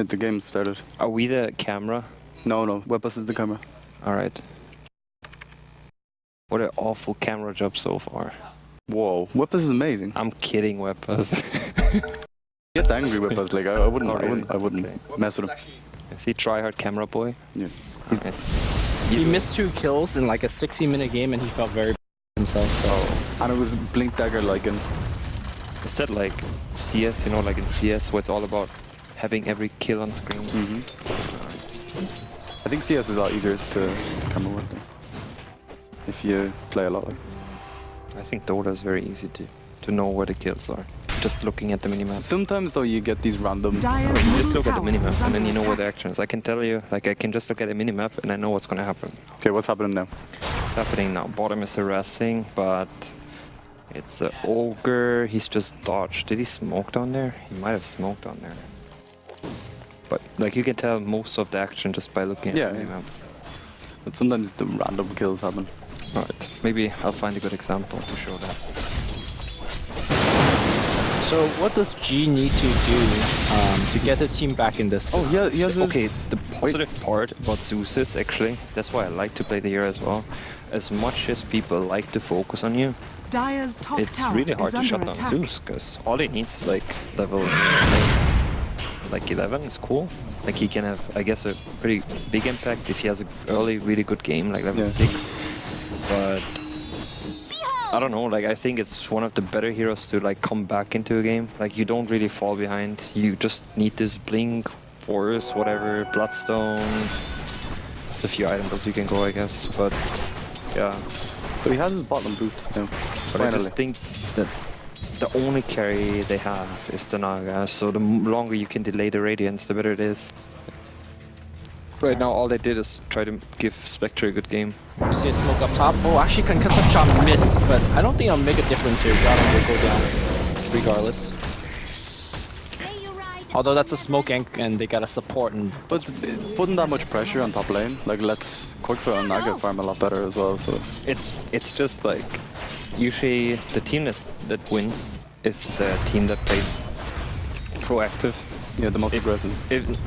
The game started. Are we the camera? No, Webbus is the camera. Alright. What an awful camera job so far. Whoa, Webbus is amazing. I'm kidding, Webbus. He gets angry with us. Like I wouldn't Okay. mess with him. Is he tryhard camera boy? Yeah. Okay. He missed 2 kills in like a 60-minute game, and he felt very himself. So. And it was Blink Dagger like in. Is that like CS? You know, like in CS, where it's all about having every kill on screen. I think CS is a lot easier to come up with if you play a lot. Like. I think Dota is very easy to know where the kills are. Just looking at the minimap. Sometimes though you get these random. You just look at the minimap and then you know where the action is. I can tell you, like I can just look at the minimap and I know what's gonna happen. Okay, what's happening now? What's happening now? Bottom is harassing, but it's an ogre. He's just dodged. Did he smoke down there? He might have smoked down there. But like you can tell most of the action just by looking at the minimap. But sometimes the random kills happen. Alright, maybe I'll find a good example to show that. So what does G need to do to get his team back in this? Oh yeah, okay, the positive part about Zeus is actually, that's why I like to play the hero as well. As much as people like to focus on you, it's really hard to shut down Zeus, because all he needs is like level like 11 is cool. Like he can have, I guess, a pretty big impact if he has an early really good game, like level 6. But I don't know, like I think it's one of the better heroes to like come back into a game. Like you don't really fall behind. You just need this blink, force, whatever, bloodstone. There's a few items you can go, I guess, but yeah. So he has his bottom boots now. But I just think that the only carry they have is the Naga, so the longer you can delay the Radiance, the better it is. Right now, all they did is try to give Spectre a good game. See a smoke up top. Oh, actually, Concussive Shot missed, but I don't think it'll make a difference here. Jotum will go down regardless. Although that's a smoke and they got a support. But putting that much pressure on top lane, like lets Corkfoot and Naga farm a lot better as well. So it's just like usually the team that wins is the team that plays proactive. Yeah, the most aggressive.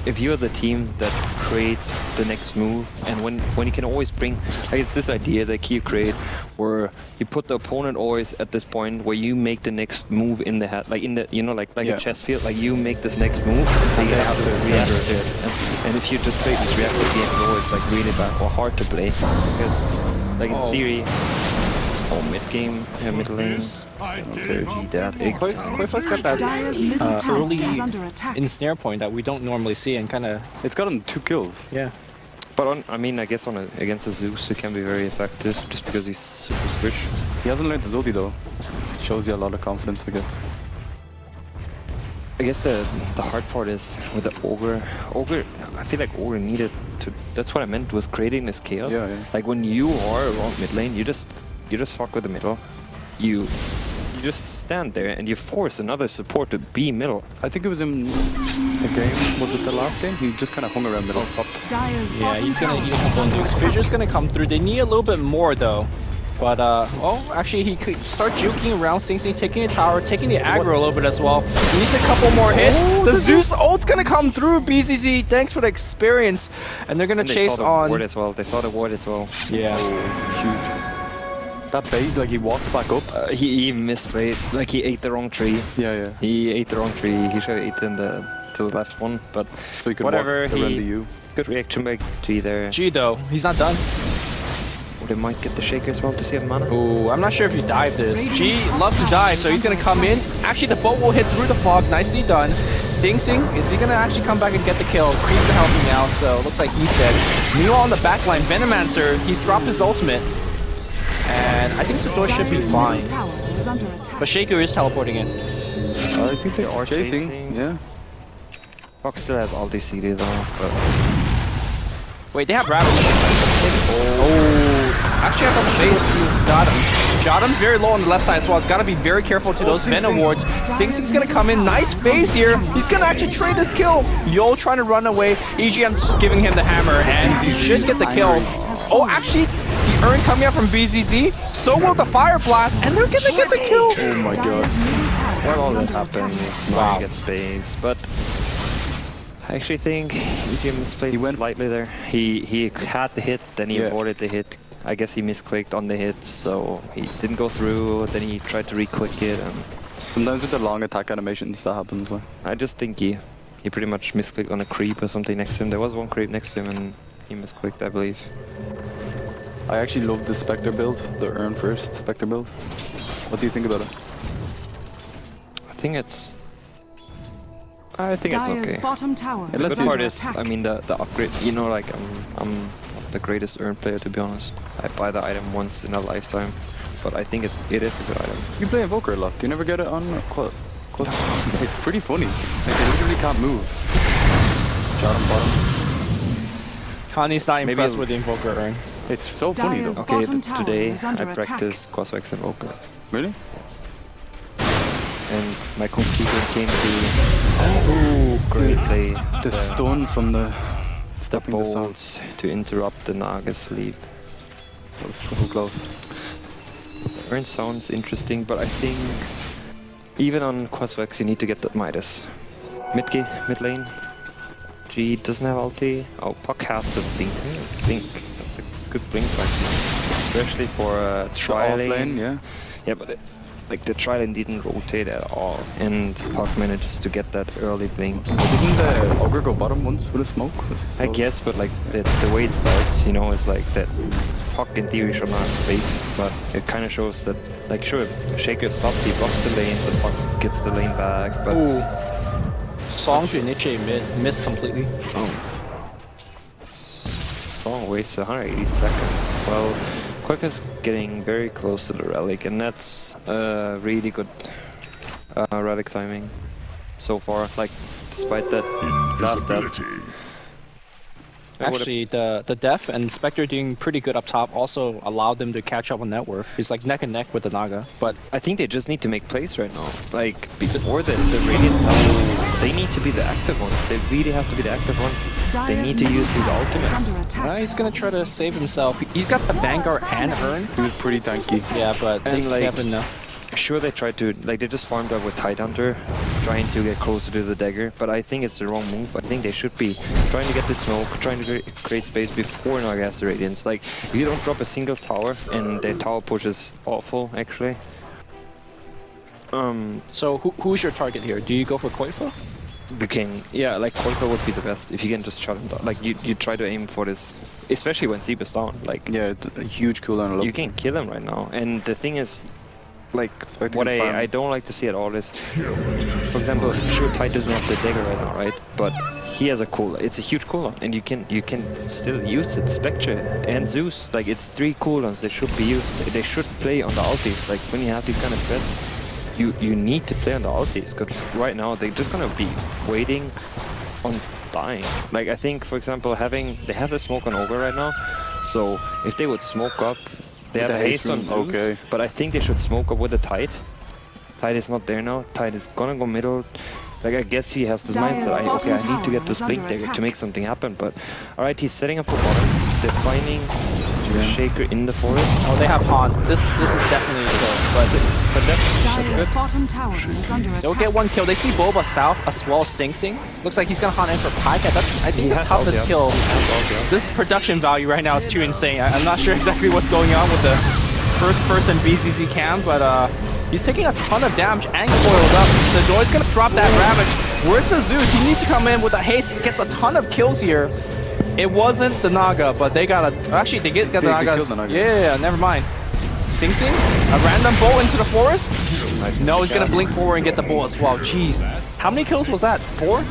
If you're the team that creates the next move, and when you can always bring, like it's this idea that you create where you put the opponent always at this point where you make the next move in the head, like in the, you know, like a chess field, like you make this next move, and they have to react to it. And if you just play this reactive game, it's always like really bad or hard to play, because like in theory, mid game, mid lane, Sergi dead. Corkfoot's got that early ensnare point that we don't normally see, and kind of it's got him 2 kills. Yeah. But I mean, I guess against a Zeus, it can be very effective just because he's super squish. He hasn't learned his ulti though. Shows you a lot of confidence, I guess. I guess the hard part is with the Ogre. I feel like Ogre needed to. That's what I meant with creating this chaos. Yeah. Like when you are around mid lane, you just fuck with the middle. You just stand there and you force another support to be middle. I think it was in the game, was it the last game? He just kind of hung around middle top. Yeah, he's gonna eat a couple of nukes. Fissure's gonna come through. They need a little bit more though. But, well, actually he could start juking around Sing Sing, taking a tower, taking the aggro a little bit as well. He needs a couple more hits. The Zeus ult's gonna come through, BZZ. Thanks for the experience. And they're gonna chase on. Ward as well. They saw the ward as well. Yeah. Huge. That bait, like he walked back up. He missed bait. Like he ate the wrong tree. Yeah. He ate the wrong tree. He should have eaten to the left one, but so he could whatever. He good reaction by G there. G though, he's not done. Oh, they might get the shaker as well to save mana. Oh, I'm not sure if he dived this. G loves to dive, so he's gonna come in. Actually, the boat will hit through the fog. Nicely done. Sing Sing, is he gonna actually come back and get the kill? Creeps are helping out, so looks like he's dead. Meanwhile, on the backline, Venomancer, he's dropped his ultimate. And I think Satoshi should be fine. But Shaker is teleporting in. I think they are chasing. Yeah. Fox still has ulti CD though, but... Wait, they have Ravage. Oh. Actually, I thought Chase got him. Jotum's very low on the left side as well. It's got to be very careful to those Venom wards. Sing Sing's going to come in. Nice phase here. He's going to actually trade this kill. Yo trying to run away. EGM's just giving him the hammer, and he should get the kill. Oh, actually, the urn coming out from BZZ. So will the Fire Blast, and they're going to get the kill. Oh my god. Well, all that happens. Now he gets space, but I actually think EGM misplayed slightly there. He had the hit, then he avoided the hit. I guess he misclicked on the hit, so he didn't go through. Then he tried to re-click it. And sometimes with the long attack animations, that happens. Like. I just think he pretty much misclicked on a creep or something next to him. There was one creep next to him, and he misclicked, I believe. I actually love the Spectre build, the Earn First Spectre build. What do you think about it? I think it's okay. Bottom tower. The good part is, I mean, the upgrade. You know, like I'm the greatest Earn player, to be honest. I buy the item once in a lifetime, but I think it is a good item. You play Invoker a lot. Do you never get it on quad? It's pretty funny. Like they literally can't move. Shot on bottom. Kani's not impressed with the Invoker Earn. It's so funny though. Okay, today I practiced Quasvex Invoker. Really? And my conclusion came to great play. The stun from the bolts to interrupt the Naga sleep. That was so close. The Earn sounds interesting, but I think even on Quasvex you need to get that Midas. Mid lane. G doesn't have ulti. Oh, Puck has the blink. I think that's a good blink actually, especially for a tri lane. Yeah, but like the tri lane didn't rotate at all, and Puck manages to get that early blink. Didn't the Ogre go bottom once with a smoke? I guess, but like the way it starts, you know, is like that. Puck in theory should not have space, but it kind of shows that, like, sure, Shaker stops, he blocks the lane, so Puck gets the lane back. But Song to initiate mid, miss completely. Song wastes 180 seconds. Well, Quick is getting very close to the relic, and that's really good relic timing so far. Like, despite that last death. Actually, the Def and Spectre doing pretty good up top also allowed them to catch up on net worth. He's like neck and neck with the Naga. But I think they just need to make plays right now. Like, before the Radiants, they need to be the active ones. They really have to be the active ones. They need to use these ultimates. He's gonna try to save himself. He's got the Vanguard and Earn. He was pretty tanky. Yeah, but they have enough. Sure, they tried to, like, they just farmed up with Tidehunter, trying to get closer to the dagger, but I think it's the wrong move. I think they should be trying to get the smoke, trying to create space before Naga has the Radiance. Like, if you don't drop a single tower, and their tower push is awful, actually. So who's your target here? Do you go for Koifa? You can, yeah, like Koifa would be the best if you can just shut him down. Like, you try to aim for this, especially when Seep is down. Like, yeah, it's a huge cooldown. You can kill him right now, and the thing is, like, what I don't like to see at all is, for example, sure, Tide doesn't have the dagger right now, right? But he has a cooldown. It's a huge cooldown, and you can still use it. Spectre and Zeus, like, it's 3 cooldowns. They should be used. They should play on the ultis. Like, when you have these kind of spreads, you need to play on the ultis, because right now they're just gonna be waiting on dying. Like, I think, for example, they have the smoke on Ogre right now, so if they would smoke up. They have a haste on Zeus, but I think they should smoke up with the Tide. Tide is not there now. Tide is gonna go middle. Like, I guess he has this mindset. Okay, I need to get this blink dagger to make something happen. But alright, he's setting up for bottom. They're finding Shaker in the forest. Oh, they have Han. This is definitely a kill, but that's good. They'll get 1 kill. They see Boba south as well as Sing Sing. Looks like he's gonna Han in for Pyka. That's, I think, the toughest kill. This production value right now is too insane. I'm not sure exactly what's going on with the first-person BZZ cam, but he's taking a ton of damage and coiled up. Sadoy's gonna drop that Ravage. Where's the Zeus? He needs to come in with a haste. Gets a ton of kills here. It wasn't the Naga, but they got a... Actually, they got the Nagas. Yeah, never mind. Sing Sing, a random bolt into the forest. No, he's gonna blink forward and get the bolt as well. Jeez. How many kills was that? 4?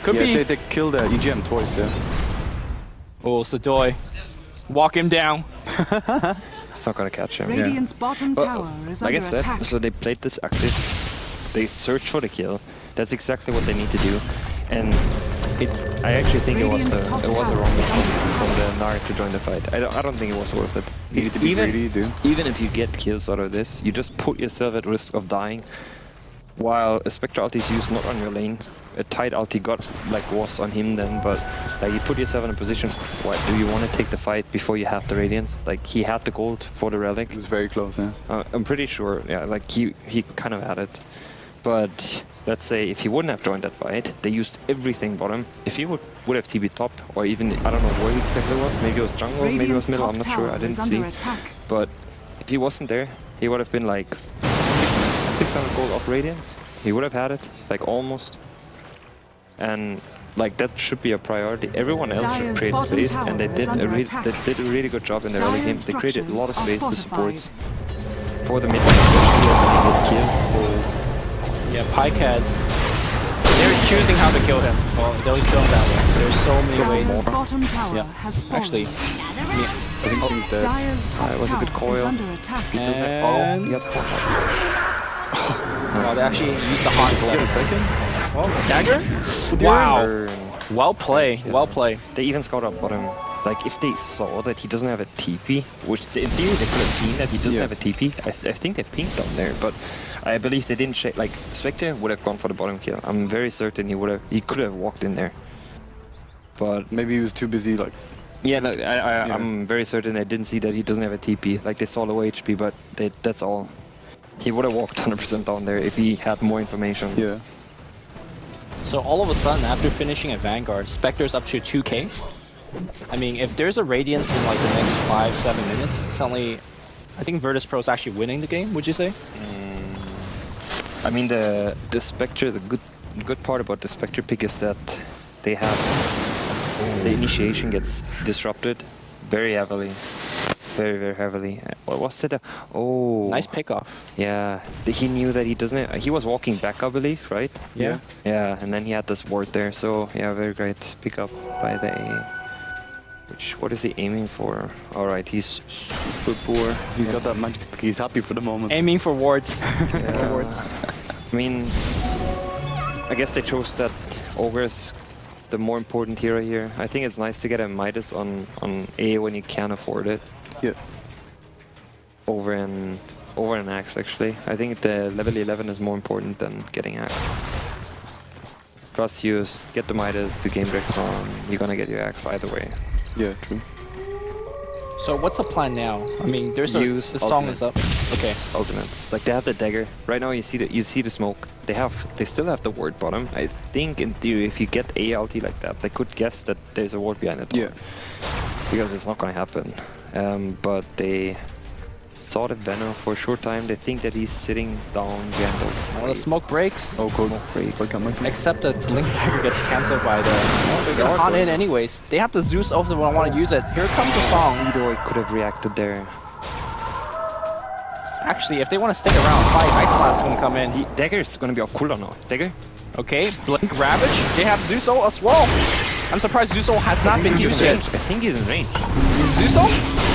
Could be. They killed EGM twice, yeah. Oh, Sadoy. Walk him down. It's not gonna catch him. Radiant's bottom tower is like I under said, attack. so they played this active. They searched for the kill. That's exactly what they need to do. And I actually think it was a wrong move from the Naga to join the fight. I don't think it was worth it. You need to be greedy, dude. Even if you get kills out of this, you just put yourself at risk of dying. While a Spectre ulti is used not on your lane, a Tide ulti was on him then, but like, you put yourself in a position, what, do you want to take the fight before you have the Radiance? Like, he had the gold for the relic. It was very close, yeah. I'm pretty sure, yeah, like he kind of had it. But let's say if he wouldn't have joined that fight, they used everything bottom. If he would have TB top, or even, I don't know where he exactly was, maybe it was jungle, maybe it was middle, I'm not sure, I didn't see. But if he wasn't there, he would have been like 600 gold off Radiance. He would have had it, like almost. And like that should be a priority. Everyone else should create space, and they did a really good job in the early game. They created a lot of space to support for the mid lane, especially when they get kills. So yeah, Pycat, they're choosing how to kill him. Well, they'll kill him that way. There's so many ways. Bottom tower Yeah, has actually, I think he's dead. it was a good coil. He doesn't have, oh, he got oh, they actually used the hot Get a second. Oh, dagger? Wow. Well play. Well play. They even scouted up bottom. Like, if they saw that he doesn't have a TP, which in theory they could have seen that he doesn't have a TP, I think they pinged down there, but I believe they didn't check. Like, Spectre would have gone for the bottom kill. I'm very certain he could have walked in there. But maybe he was too busy, like... Yeah, no, I'm very certain they didn't see that he doesn't have a TP. Like, they saw low HP, but that's all. He would have walked 100% down there if he had more information. Yeah. So all of a sudden, after finishing at Vanguard, Spectre's up to 2k. I mean, if there's a Radiance in like the next 5-7 minutes, suddenly, I think Virtus Pro is actually winning the game, would you say? I mean, the Spectre, the good part about the Spectre pick is that they have the initiation gets disrupted very heavily. Very heavily. What was it? Oh, nice pickoff. Yeah, he knew that he doesn't. He was walking back, I believe, right? Yeah. Yeah, and then he had this ward there. So yeah, very great pickup by the A. What is he aiming for? All right, he's super poor. He's got that magic stick. He's happy for the moment. Aiming for wards. Yeah. Wards. I mean, I guess they chose that Ogre is the more important hero here. I think it's nice to get a Midas on A when you can afford it. Yeah. Over an Axe, actually. I think the level 11 is more important than getting Axe. Plus you get the Midas to game Rex on, you're gonna get your Axe either way. Yeah, true. So what's the plan now? I mean, there's the song is up. Okay. Ultimates. Like they have the dagger. Right now you see the smoke. They still have the ward bottom. I think in theory if you get a ulti like that, they could guess that there's a ward behind it. Yeah. Because it's not gonna happen. But they saw the Venom for a short time. They think that he's sitting down behind the... Well, the smoke breaks. Oh, cool. Smoke breaks. Except the Blink Dagger gets cancelled by the... Oh, they get hot in anyways. They have the Zeus over when I want to use it. Here comes the song. Sidor could have reacted there. Actually, if they want to stick around, fight, Ice Blast is going to come in. The Dagger is going to be off cooldown now. Dagger? Okay, Blink Ravage. They have Zeusol as well. I'm surprised Zeusol has not been used yet. I think he's in range. Zeusol?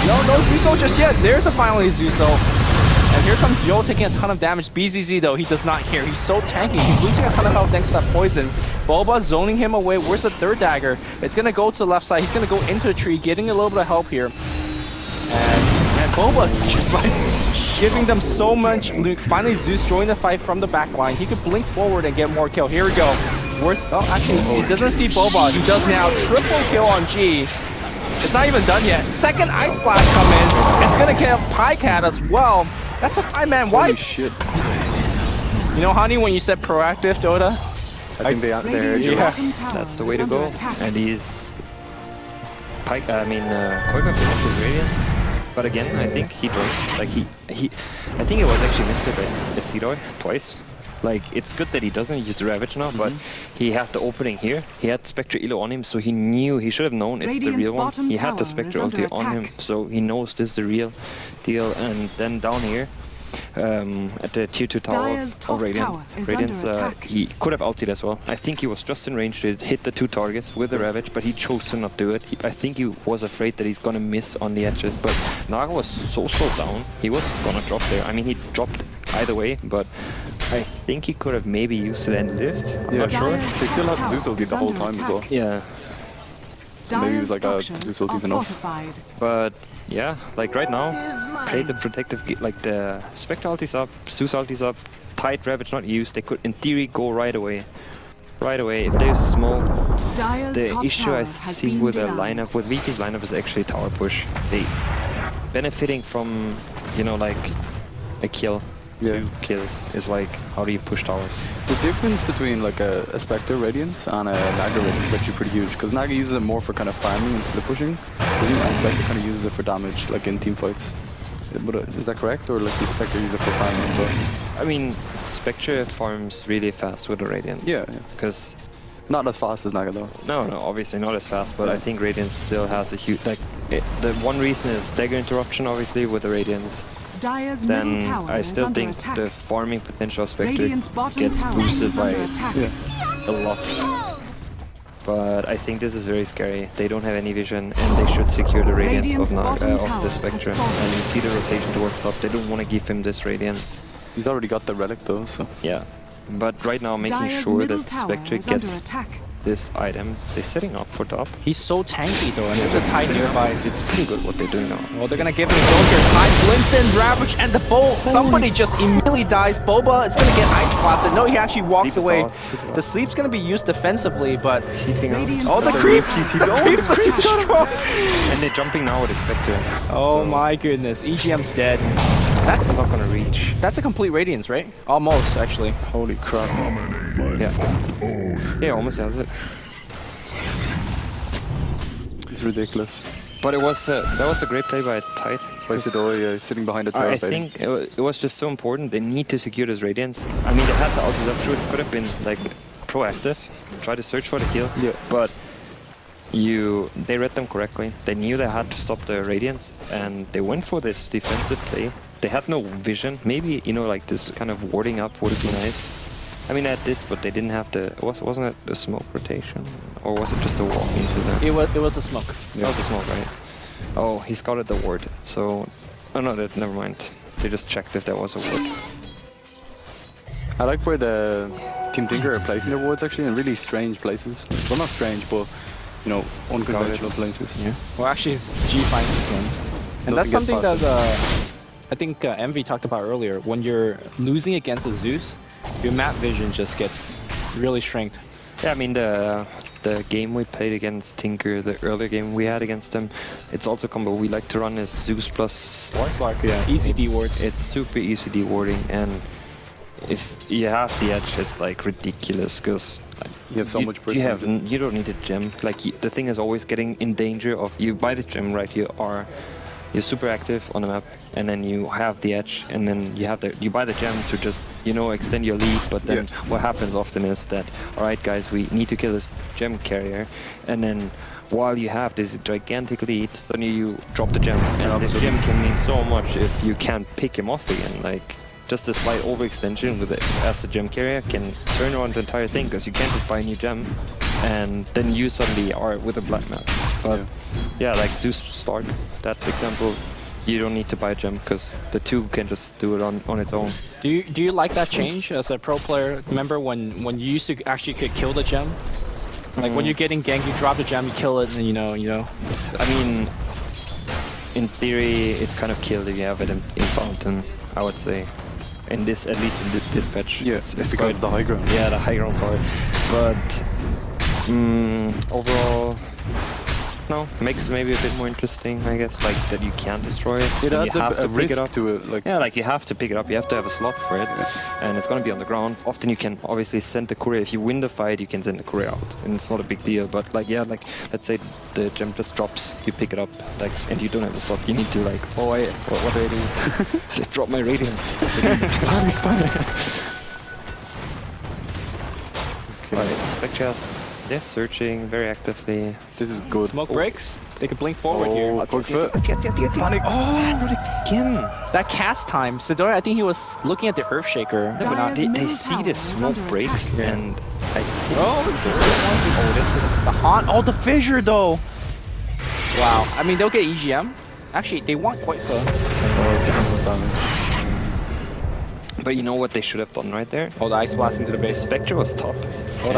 No Zeusol just yet. There's a finally Zeusol. And here comes Yo taking a ton of damage. BZZ though, he does not care. He's so tanky. He's losing a ton of health thanks to that poison. Boba zoning him away. Where's the third dagger? It's going to go to the left side. He's going to go into the tree, getting a little bit of help here. And Boba's just like giving them so much loot. Finally, Zeus joined the fight from the back line. He could blink forward and get more kill. Here we go. Actually, he doesn't see Boba. He does now. Triple kill on G. It's not even done yet. Second Ice Blast come in. It's going to kill Pycat as well. That's a 5-man wipe. Holy shit. You know, honey, when you said proactive, Dota? I think they heard you. Yeah. That's the way to go. And he's... Koiga finishes Radiance. But again, I think he joins. Like I think it was actually misplayed by Sidor twice. Like, it's good that he doesn't use the Ravage now, but he had the opening here. He had Spectre Elo on him, so he knew, he should have known it's the real one. He had the Spectre ulti on him, so he knows this is the real deal. And then down here, at the tier 2 tower of Radiance, he could have ulted as well. I think he was just in range to hit the 2 targets with the Ravage, but he chose to not do it. I think he was afraid that he's gonna miss on the edges, but Naga was so down, he was gonna drop there. I mean, he dropped either way, but I think he could have maybe used it and lived. I'm not sure. They still had Zeus ulti the whole time as well. Yeah. So maybe it was like Zeus ulti's enough. But yeah, like right now, play the protective, like the Spectre ulti's up, Zeus ulti's up, tight Ravage not used. They could in theory go right away. Right away, if there's smoke. The issue I see with the lineup, with VP's lineup, is actually tower push. They benefiting from, you know, like a kill. do kills. It's like, how do you push towers? The difference between like a Spectre Radiance and a Naga Radiance is actually pretty huge, because Naga uses it more for kind of farming instead of pushing, and Spectre kind of uses it for damage, like in team fights. Is that correct, or like the Spectre uses it for farming as well? I mean, Spectre farms really fast with the Radiance. Yeah. Because not as fast as Naga though. No, obviously not as fast, but I think Radiance still has a huge, like, the one reason is dagger interruption, obviously, with the Radiance. Then I still think the farming potential of Spectre gets boosted by a lot. But I think this is very scary. They don't have any vision, and they should secure the Radiance of the Spectre. And you see the rotation towards top. They don't want to give him this Radiance. He's already got the relic though, so... Yeah. But right now, making sure that Spectre gets this item, they're setting up for top. He's so tanky though, and there's a Tide nearby. It's pretty good what they're doing now. Well, they're gonna give him a go here. Tide, Blinson, Ravage, and the bolt. Somebody just immediately dies. Boba is gonna get ice blasted. No, he actually walks away. The sleep's gonna be used defensively, but... Oh, the creeps! The creeps are too strong! And they're jumping now with a Spectre. Oh my goodness, EGM's dead. That's not gonna reach. That's a complete Radiance, right? Almost, actually. Holy crap. Yeah, almost has it. It's ridiculous. But it was that was a great play by Tide. By Sidori, sitting behind the tower. I think it was just so important. They need to secure this Radiance. I mean, they had the ultis up, sure, it could have been like proactive, try to search for the kill. Yeah. But they read them correctly. They knew they had to stop the Radiance, and they went for this defensive play. They have no vision. Maybe, you know, like this kind of warding up would be nice. I mean, at this, but they didn't have the... Wasn't it the smoke rotation? Or was it just a walk into them? It was a smoke. It was a smoke, right? Oh, he scouted the ward, so... Oh no, never mind. They just checked if there was a ward. I like where the Team Tinker are placing their wards actually in really strange places. Well, not strange, but, you know, unconventional places. Yeah. Well, actually, it's G finds one. And that's something that I think Envy talked about earlier. When you're losing against a Zeus, your map vision just gets really shrinked. Yeah, I mean, the game we played against Tinker, the earlier game we had against them, it's also combo we like to run is Zeus plus Slark. Yeah, easy D wards. It's super easy D warding, and if you have the edge, it's like ridiculous because you have so much precision. You don't need a gem. Like the thing is always getting in danger of you buy the gem, right? You're super active on the map, and then you have the edge, and then you buy the gem to just, you know, extend your lead. But then what happens often is that, all right, guys, we need to kill this gem carrier, and then while you have this gigantic lead, suddenly you drop the gem, and this gem can mean so much if you can't pick him off again. Like just a slight overextension with it as a gem carrier can turn around the entire thing, because you can't just buy a new gem and then you suddenly are with a black map. But yeah, like Zeus Stark, that example, you don't need to buy a gem because the two can just do it on its own. Do you like that change as a pro player? Remember when you used to actually could kill the gem? Like when you're getting ganked, you drop the gem, you kill it, and you know. I mean, in theory, it's kind of killed if you have it in Fountain, I would say. In this, at least in this patch. Yes, it's because of the high ground. Yeah, the high ground part. But overall, no, makes it maybe a bit more interesting, I guess, like that you can't destroy it. It adds you have to pick it up. to it. Like yeah, like you have to pick it up, you have to have a slot for it, and it's gonna be on the ground. Often you can obviously send the courier. If you win the fight, you can send the courier out, and it's not a big deal. But like, yeah, like let's say the gem just drops, you pick it up, like, and you don't have a slot. You need to like, oh wait, what do I do? Just drop my Radiance. Alright, Spectres. They're searching very actively. This is good. Smoke breaks. They can blink forward here. Panic. Oh, not again. That cast time. Sidori, I think he was looking at the Earthshaker. They see the smoke breaks, and I think this is the haunt. Oh, the fissure though. Wow. I mean, they'll get EGM. Actually, they want quite far. But you know what they should have done right there? Oh, the Ice Blast into the base. Spectre was top. Hold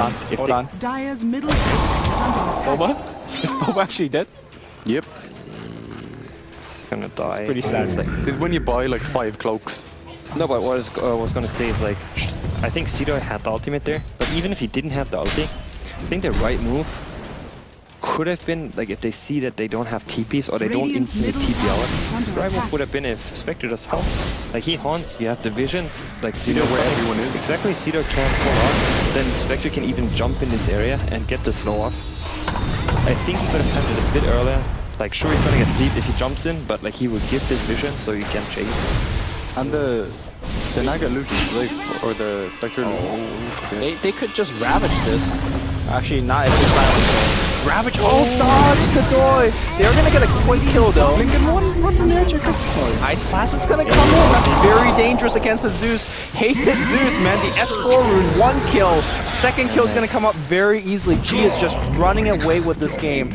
on. Dire's middle tower is under attack. Boba? Is Boba actually dead? Yep. He's gonna die. It's pretty sad. This is when you buy like 5 cloaks. No, but what I was gonna say is like, I think Sidori had the ultimate there, but even if he didn't have the ulti, I think the right move could have been, like, if they see that they don't have TPs or they don't instantly TP out, the right move would have been if Spectre just haunts. Like, he haunts, you have the visions, like Cedar where everyone is. Exactly, Cedar can't pull off, then Spectre can even jump in this area and get the slow off. I think he could have planted a bit earlier. Like, sure, he's gonna get sleep if he jumps in, but like he would give this vision so you can chase. And the Naga illusions, or the Spectre illusions. They could just ravage this. Actually, not if they silence. Ravage. Oh, dodge, Sadoy. They're gonna get a quick kill though. What's the magic? Ice Blast is gonna come in. That's very dangerous against the Zeus. Hasted Zeus, man. The S4 rune, 1 kill. Second kill is gonna come up very easily. G is just running away with this game.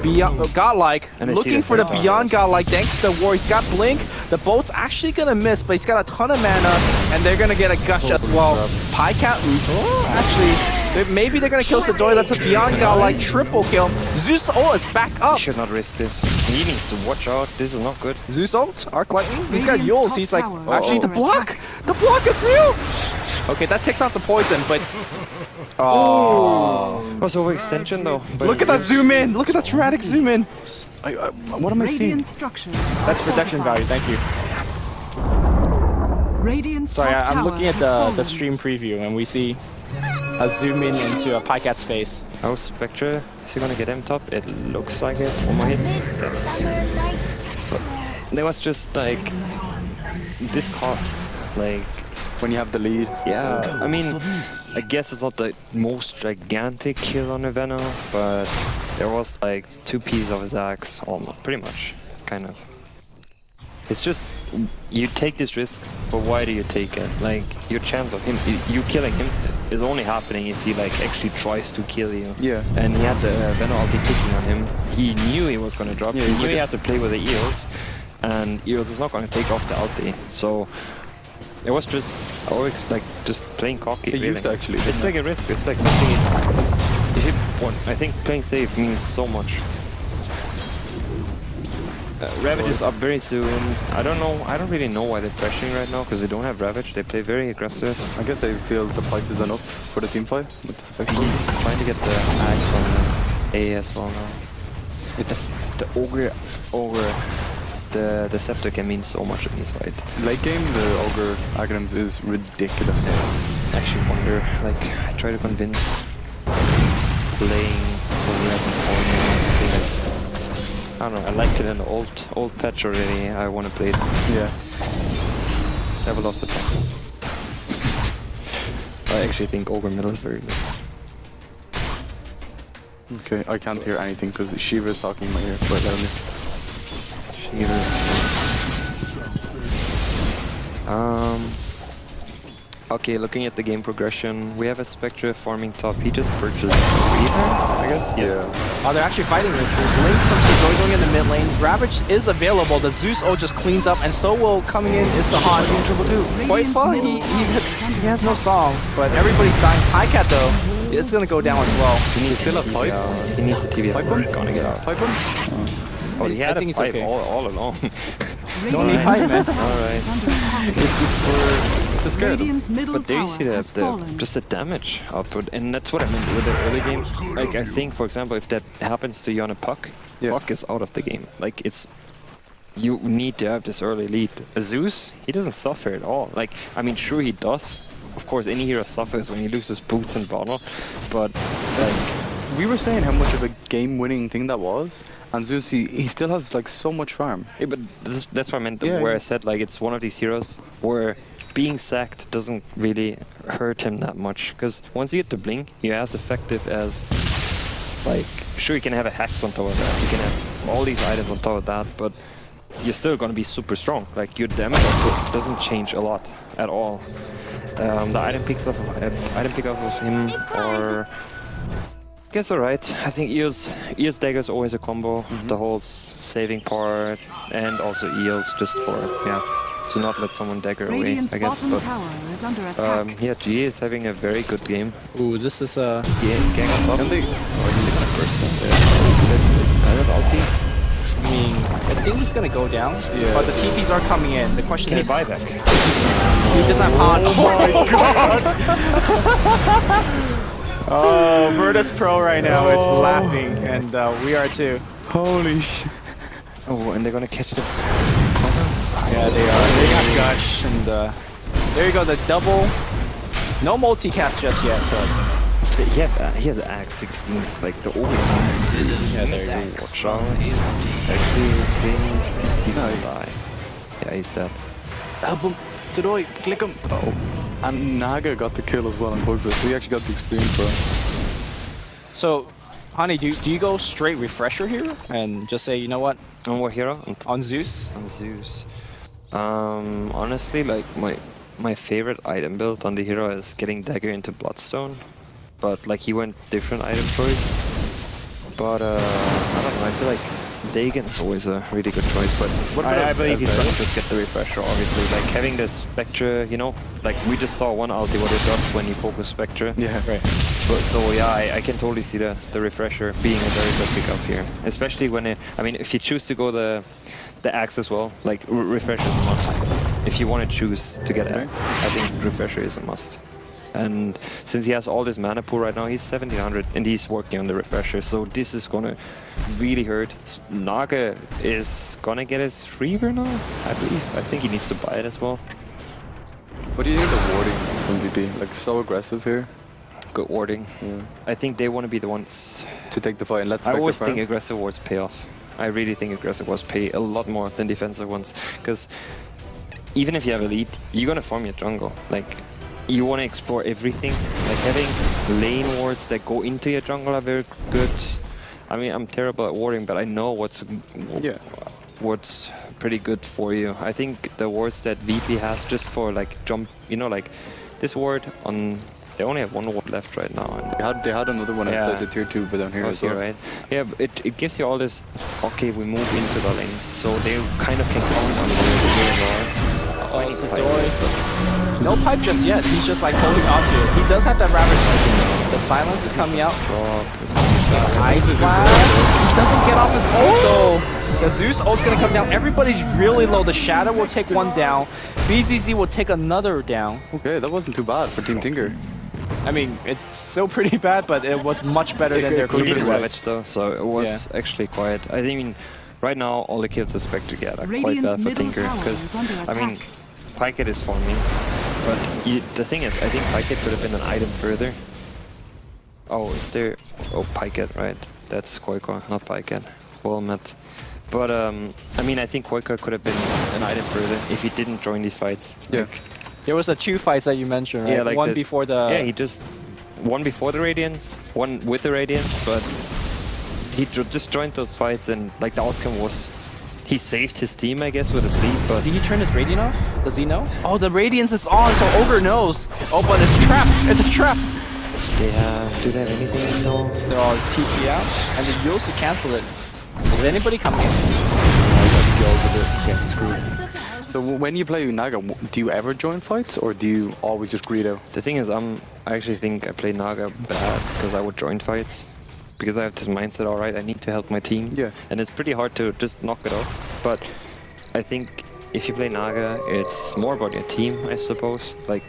Beyond Godlike, looking for the Beyond Godlike. Thanks to the war, he's got Blink. The boat's actually gonna miss, but he's got a ton of mana, and they're gonna get a gush as well. Pycat, actually. Maybe they're gonna kill Sadoy. That's a Beyond Godlike triple kill. Zeus ult is back up. He should not risk this. He needs to watch out. This is not good. Zeus ult, Arc Lightning. He's got Yules. He's like, actually, the block. The block is real. Okay, that takes out the poison, but. Oh. Was overextension though. Look at that zoom in. Look at that dramatic zoom in. What am I seeing? That's protection value. Thank you. Sorry, I'm looking at the stream preview, and we see a zoom in into a Pycat's face. Oh, Spectre, is he gonna get him top? It looks like it. One more hit. Yes. But there was just like this costs like when you have the lead. Yeah, I mean, I guess it's not the most gigantic kill on the Venom, but there was like 2 pieces of his axe, almost, pretty much, kind of. It's just, you take this risk, but why do you take it? Like, your chance of him, you killing him is only happening if he like actually tries to kill you. Yeah. And he had the Venom ulti ticking on him. He knew he was gonna drop. Yeah, he knew he had to play with the Eels, and Eels is not gonna take off the ulti. So it was just always like just playing cocky. It used to actually. It's like a risk. It's like something you should want. I think playing safe means so much. Ravage is up very soon. I don't know. I don't really know why they're pressuring right now because they don't have Ravage. They play very aggressive. I guess they feel the pipe is enough for the team fight with the Spectre. He's trying to get the axe on the A as well now. It's the ogre. The scepter can mean so much in this fight. Late game, the ogre aghanims is ridiculous. I actually wonder. Like, I try to convince playing ogre as a point. I don't know, I liked it in the old patch already. I want to play it. Yeah. Never lost the patch. I actually think Ogre Middle is very good. Okay, I can't hear anything because Shiva is talking in my ear quite loudly. Shiva. Okay, looking at the game progression, we have a Spectre farming top. He just purchased Reaper, I guess? Yes. Yeah. Oh, they're actually fighting this. There's Link from Sadoy going in the mid lane. Ravage is available. The Zeus ult just cleans up, and so will coming in is the Han. Quite fun. He has no song, but everybody's dying. Pycat though, it's gonna go down as well. He needs still a pipe. He needs a TV. Pipe him? Gonna get out. Pipe him? Oh, he had a pipe okay. all along. Don't need pipe, man. Alright. It's a scare them. But there you see just the damage output, and that's what I meant with the early game. Like, I think, for example, if that happens to you on a puck, puck is out of the game. Like, it's... You need to have this early lead. Zeus, he doesn't suffer at all. Like, I mean, sure he does. Of course, any hero suffers when he loses boots and bottle, but, like... We were saying how much of a game-winning thing that was, and Zeus, he still has like so much farm. Yeah, but that's what I meant, where I said like it's one of these heroes where being sacked doesn't really hurt him that much, because once you get the blink, you're as effective as, like, sure you can have a hex on top of that, you can have all these items on top of that, but you're still gonna be super strong. Like, your damage output doesn't change a lot at all. The item pickup of him, or... It's alright. I think Eels dagger is always a combo. The whole saving part, and also Eels just for to not let someone dagger away, I guess. But yeah, G is having a very good game. Ooh, this is a gang on top. Or they're gonna burst them there. That's Skynet ulti. I mean, I think he's gonna go down, but the TPs are coming in. The question is, can he buy back? He doesn't have Han. Oh my god! Oh, Virtus Pro right now is laughing, and we are too. Holy shit. Oh, and they're gonna catch the... Yeah, they are. They got Gush, and there you go, the double. No multicast just yet, but... He has Axe 16, like the old one. Yeah, there you go. Watch out. Actually, he's gonna die. Yeah, he's dead. Help him. Sidoi, click him. Oh. And Naga got the kill as well on Pugfist. So he actually got the experience for him. So, Honey, do you go straight refresher here and just say, you know what? On what hero? On Zeus? On Zeus. Honestly, like my favorite item build on the hero is getting Dagger into Bloodstone. But like he went different item choice. But I don't know, I feel like Dagon is always a really good choice, but I believe he's gonna just get the refresher, obviously. Like having the Spectre, you know, like we just saw one ulti what it does when you focus Spectre. Yeah, right. But so yeah, I can totally see the refresher being a very good pickup here. Especially when I mean if you choose to go the Axe as well, like refresher is a must. If you want to choose to get Axe, I think refresher is a must. And since he has all this mana pool right now, he's 1700 and he's working on the refresher, so this is gonna really hurt. Naga is gonna get his Reaver now, I believe. I think he needs to buy it as well. What do you think of the warding from VP? Like so aggressive here? Good warding. Yeah. I think they want to be the ones to take the fight and let's I always think aggressive wards pay off. I really think aggressive wards pay a lot more than defensive ones, because even if you have elite, you're gonna farm your jungle. Like, you want to explore everything. Like having lane wards that go into your jungle are very good. I mean, I'm terrible at warding, but I know what's pretty good for you. I think the wards that VP has just for like jump, you know, like this ward on. They only have one ward left right now. And they had another one outside the tier 2, but down here as well. Right? Yeah, it gives you all this. Okay, we move into the lanes, so they kind of can count on the No pipe just yet. He's just like holding on to it. He does have that Ravage. The silence is coming out. Ice Blast. He doesn't get off his ult though. The Zeus ult's gonna come down. Everybody's really low. The Shadow will take one down. BZZ will take another down. Okay, that wasn't too bad for Team Tinker. I mean, it's still pretty bad, but it was much better than their previous Ravage though, so it was actually quiet. I mean, right now all the kills are Spectre to get are quite bad for Tinker, because I mean, Pyket is farming, but the thing is, I think Pyket could have been an item further. Oh, is there? Oh, Pyket, right? That's Koiko, not Pyket. Well met. But I mean, I think Koiko could have been an item further if he didn't join these fights. Yeah. Like, there was the 2 fights that you mentioned, right? Yeah, like one before the... Yeah, he just... One before the Radiance, one with the Radiance, but he just joined those fights and like the outcome was... He saved his team, I guess, with a sleep, but... Did he turn his Radiant off? Does he know? Oh, the Radiance is on, so Ogre knows. Oh, but it's trap. It's a trap. Do they have anything? No. They're all TP out, and the Yules will cancel it. Is anybody coming in? So when you play Naga, do you ever join fights, or do you always just greed out? The thing is, I actually think I play Naga bad because I would join fights. Because I have this mindset, alright, I need to help my team. Yeah. And it's pretty hard to just knock it off. But I think if you play Naga, it's more about your team, I suppose. Like,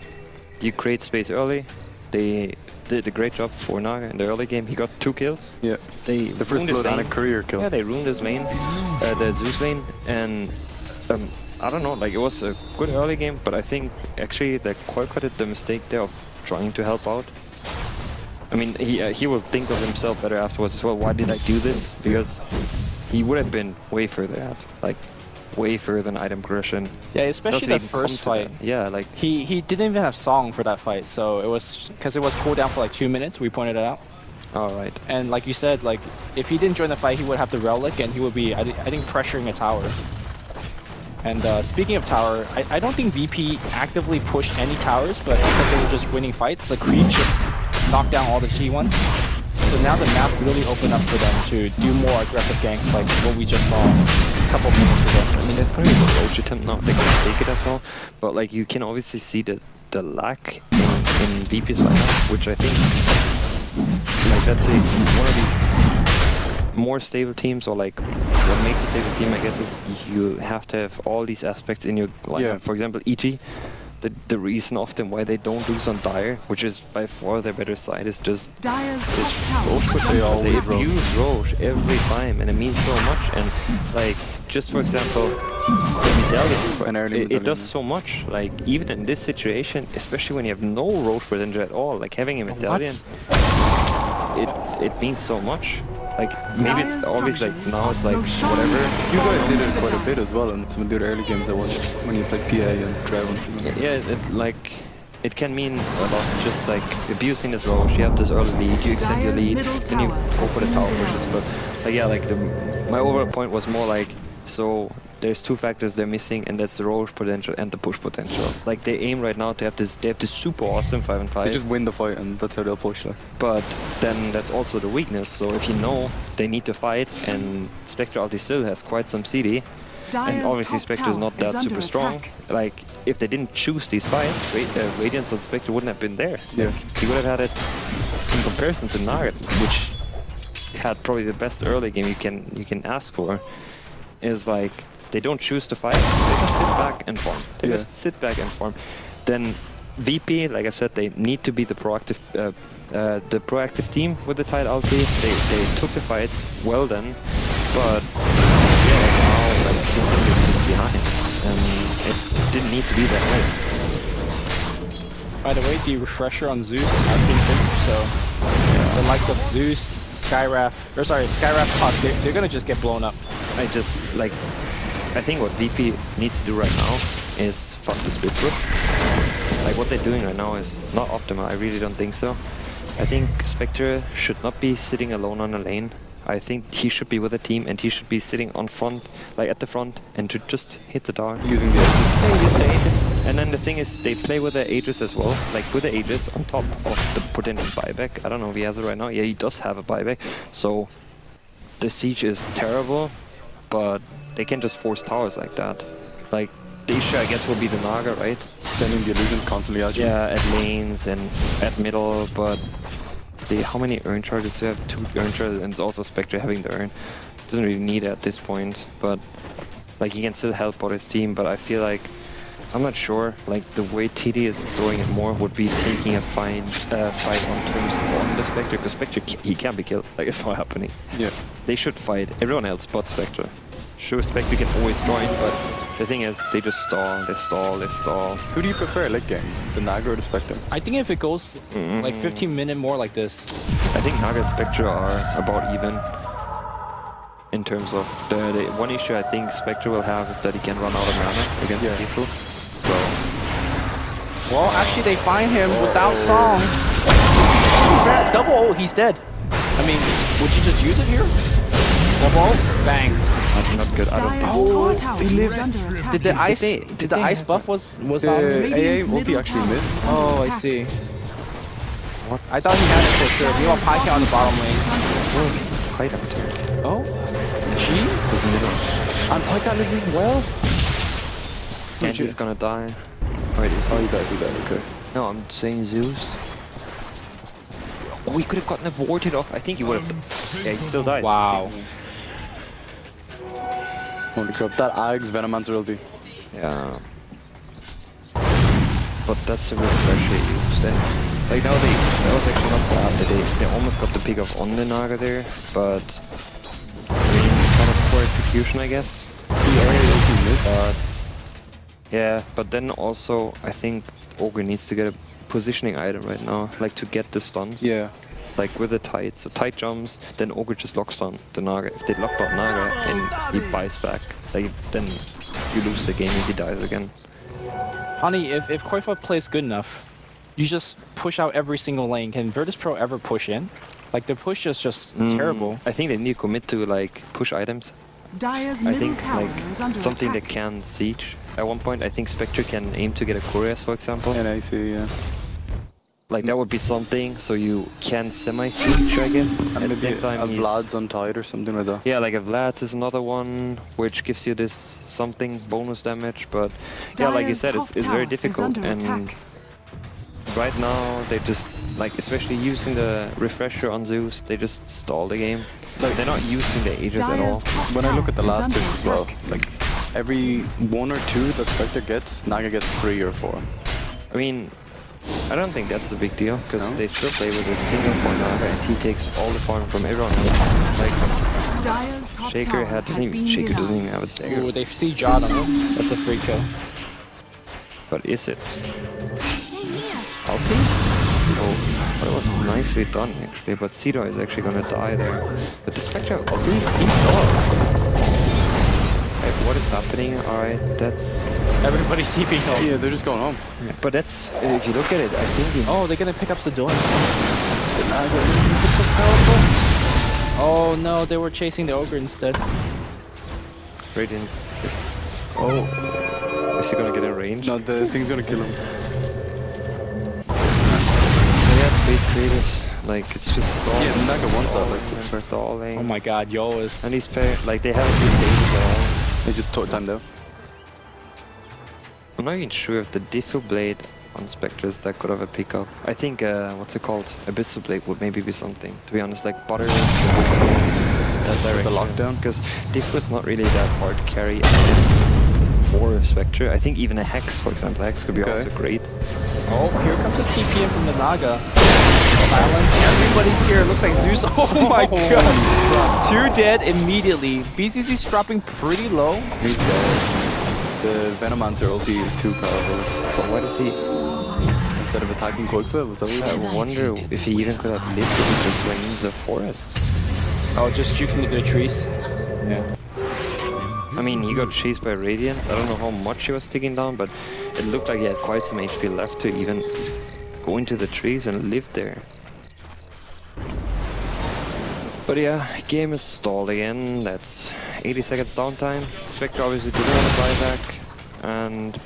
you create space early. They did a great job for Naga in the early game. He got 2 kills. Yeah. The first blood on a career kill. Yeah, they ruined his lane, the Zeus lane, and I don't know, like it was a good early game, but I think actually that Koiko did the mistake there of trying to help out. I mean, he will think of himself better afterwards as well. Why did I do this? Because he would have been way further out, like way further than item progression. Yeah, especially the first fight. Yeah, like he didn't even have song for that fight, so it was because it was cooldown for like 2 minutes. We pointed it out. All right. And like you said, like if he didn't join the fight, he would have the relic, and he would be I think pressuring a tower. And speaking of tower, I don't think VP actively pushed any towers, but because they were just winning fights, the creeps just knocked down all the G1s. So now the map really opened up for them to do more aggressive ganks like what we just saw a couple of minutes ago. I mean, there's gonna be a roach attempt now. They're gonna take it as well. But like, you can obviously see the lack in VP's lineup, which I think, like, let's say one of these more stable teams, or like what makes a stable team, I guess, is you have to have all these aspects in your lineup. Yeah. For example, EG, the reason often why they don't lose on Dire, which is by far their better side, is just Roche, but they abuse Roche every time, and it means so much. And like, just for example, the medallion, it does so much. Like, even in this situation, especially when you have no Roche potential at all, like having a medallion, it means so much. Like, maybe it's always like, now it's like, whatever. You guys did it quite a bit as well in some of the other early games I watched, when you played PA and Drev and stuff. Yeah, it can mean a lot, just like abusing this Roche. You have this early lead, you extend your lead, then you go for the tower pushes. But like, yeah, like my overall point was more like, so there's two factors they're missing, and that's the Roche potential and the push potential. Like, they aim right now to have this, they have this super awesome 5-on-5. They just win the fight, and that's how they'll push. Like. But then that's also the weakness. So if you know they need to fight, and Spectre ulti still has quite some CD, and obviously Spectre is not that super strong. Like, if they didn't choose these fights, Radiance on Spectre wouldn't have been there. Yeah. He would have had it in comparison to Nugget, which had probably the best early game you can ask for. Is like, they don't choose to fight, they just sit back and farm. They just sit back and farm. Then VP, like I said, they need to be the proactive team with the tide ulti. They took the fights well then, but yeah, like now like Team Liquid is just behind, and it didn't need to be that way. By the way, the refresher on Zeus has been finished, so the likes of Zeus, Skyraph, Puck, they're gonna just get blown up. I think what VP needs to do right now is fuck the split push. Like, what they're doing right now is not optimal. I really don't think so. I think Spectre should not be sitting alone on a lane. I think he should be with a team, and he should be sitting on front, like at the front, and to just hit the tower. Using the Aegis. Yeah, use the Aegis. And then the thing is, they play with the Aegis as well, like with the Aegis on top of the potential buyback. I don't know if he has it right now. Yeah, he does have a buyback. So the siege is terrible, but they can just force towers like that. Like, the issue, I guess, will be the Naga, right? Sending the illusions constantly at you. Yeah, at lanes and at middle, but how many urn charges do you have? 2 urn charges, and it's also Spectre having the urn. Doesn't really need it at this point, but like, he can still help out his team, but I feel like, I'm not sure, like, the way TD is throwing it more would be taking a fight on terms on the Spectre, because Spectre, he can't be killed, like, it's not happening. Yeah. They should fight everyone else but Spectre. Sure, Spectre can always join, but the thing is, they just stall, they stall. Who do you prefer late game, the Naga or the Spectre? I think if it goes like 15-minute more like this, I think Naga and Spectre are about even. In terms of the one issue I think Spectre will have is that he can run out of mana against people. So, well, actually they find him without song. Double ult, he's dead. I mean, would you just use it here? Double ult, bang. Not good. I don't think. He lived. Did the ice buff was not? The AA multi actually missed. Oh, I see. What? I thought he had it for sure. Meanwhile, Pyke on the bottom lane. What was height up to? Oh, G was middle. And Pyke lives as well. And he's gonna die. Wait, he died, okay. No, I'm saying Zeus. Oh, he could have gotten avoided off. I think he would have. Yeah, he still dies. Wow. Holy crap, that Ags Venomancer ulti. Yeah. But that's a refresher used. And like, now that was actually not bad. They almost got the pick off on the Naga there, but I mean, kind of poor execution, I guess. Yeah, but then also I think Ogre needs to get a positioning item right now, like to get the stuns. Yeah. Like with the Tide, so Tide jumps, then Ogre just locks on the Naga. If they lock on Naga and he buys back, like, then you lose the game if he dies again. Honey, if Koifa plays good enough, you just push out every single lane. Can Virtus Pro ever push in? Like, the push is just terrible. I think they need to commit to like push items. I think like something that can siege. At one point, I think Spectre can aim to get a Curious, for example. And I see, yeah. Like, that would be something, so you can semi-siege, I guess. And at the same time, a Vlad's on Tide or something like that. Yeah, like a Vlad's is another one, which gives you this something bonus damage, but yeah, like you said, it's very difficult, and right now, they just, like, especially using the refresher on Zeus, they just stall the game. Like, they're not using the Aegis at all. When I look at the last hits as well, like, every 1 or 2 that Spectre gets, Naga gets 3 or 4. I mean, I don't think that's a big deal, because they still play with a single point Naga, and he takes all the farm from everyone else. Like, Dyer's top Shaker tower doesn't even have a dagger. Ooh, they see Jod on him. That's a free kill. But is it? Ulti? No. But it was nicely done, actually. But Cito is actually gonna die there. But the Spectre ulti? He does. Like, what is happening? Alright, that's... Everybody's TPing home. Yeah, they're just going home. Yeah. But that's... If you look at it, I think... Oh, they're gonna pick up Sidon. So powerful. Oh no, they were chasing the Ogre instead. Radiance is... Oh. Is he gonna get in range? No, the thing's gonna kill him. Yeah, space created. Like, it's just stalling. Yeah, Naga wants that, like, it's stalling. Oh my god, Yo is... And he's paired, like, they haven't used stages at all. They just timed out. I'm not even sure if the Diffu Blade on Spectre is that good of a pickup. I think, what's it called? Abyssal Blade would maybe be something, to be honest. Like, Butter that direction. The lockdown? Because Diffu is not really that hard to carry for Spectre. I think even a Hex, for example. Hex could be also great. Oh, here comes a TPM from the Naga. Balance. Everybody's here. Looks like Zeus. Oh my god. 2 dead immediately. BCC's dropping pretty low. He's dead. The Venomancer ulti is too powerful. But why does he... Instead of attacking Quickfoot, was that what I wonder if he even could have lived if he just went into the forest. Oh, just juking into the trees. Yeah. I mean, he got chased by Radiance. I don't know how much he was taking down, but it looked like he had quite some HP left to even go into the trees and live there. But yeah, game is stalled again. That's 80 seconds downtime. Spectre obviously doesn't want to buy back. And